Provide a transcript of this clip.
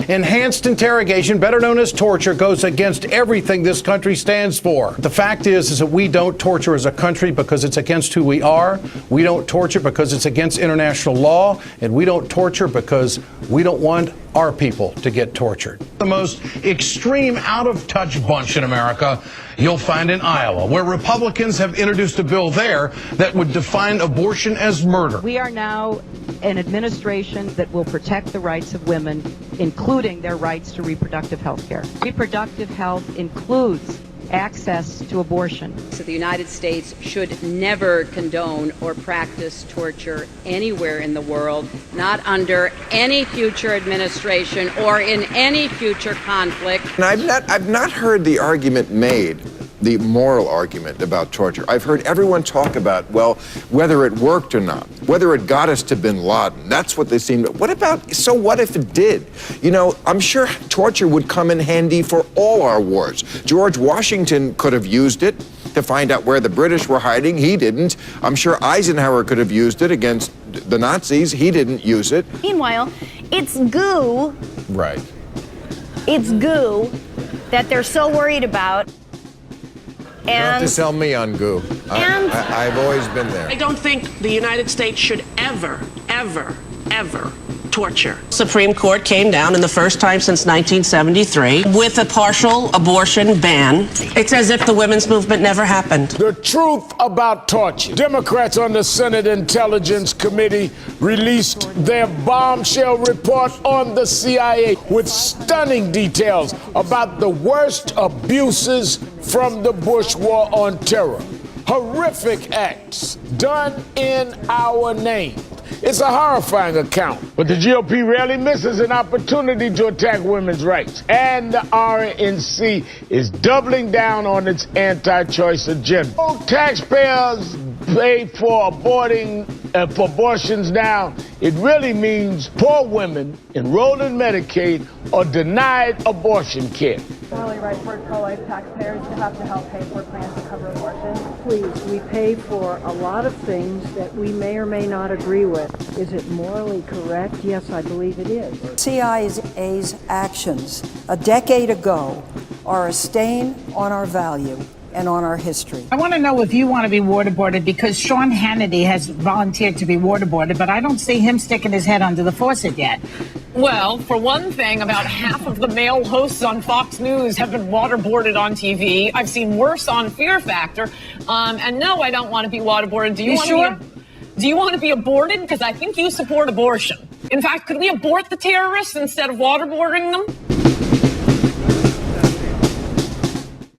Enhanced interrogation, better known as torture, goes against everything this country stands for. The fact is that we don't torture as a country because it's against who we are. We don't torture because it's against international law. And we don't torture because we don't want our people to get tortured. The most extreme, out-of-touch bunch in America you'll find in Iowa, where Republicans have introduced a bill there that would define abortion as murder. We are now an administration that will protect the rights of women, including their rights to reproductive health care. Reproductive health includes access to abortion. So the United States should never condone or practice torture anywhere in the world, not under any future administration or in any future conflict. And I've not heard the argument made, the moral argument about torture. I've heard everyone talk about, well, whether it worked or not, whether it got us to bin Laden. That's what they seem to. What about, so what if it did? You know, I'm sure torture would come in handy for all our wars. George Washington could have used it to find out where the British were hiding. He didn't. I'm sure Eisenhower could have used it against the Nazis. He didn't use it. Meanwhile, it's goo. Right. It's goo that they're so worried about. You don't have to sell me on goo. I've always been there. I don't think the United States should ever torture. Supreme Court came down, and the first time since 1973, with a partial abortion ban. It's as if the women's movement never happened. The truth about torture. Democrats on the Senate Intelligence Committee released their bombshell report on the CIA with stunning details about the worst abuses from the Bush War on Terror. Horrific acts done in our name. It's a horrifying account, but the GOP rarely misses an opportunity to attack women's rights. And the RNC is doubling down on its anti-choice agenda. Taxpayers pay for abortions now. It really means poor women enrolled in Medicaid are denied abortion care. Morally right for pro-life taxpayers to have to help pay for plans to cover abortion. Please, we pay for a lot of things that we may or may not agree with. Is it morally correct? Yes, I believe it is. CIA's actions a decade ago are a stain on our value and on our history. I want to know if you want to be waterboarded, because Sean Hannity has volunteered to be waterboarded, but I don't see him sticking his head under the faucet yet. Well, for one thing, about half of the male hosts on Fox News have been waterboarded on TV. I've seen worse on Fear Factor. And no, I don't want to be waterboarded. Do you want to be aborted? Because I think you support abortion. In fact, could we abort the terrorists instead of waterboarding them?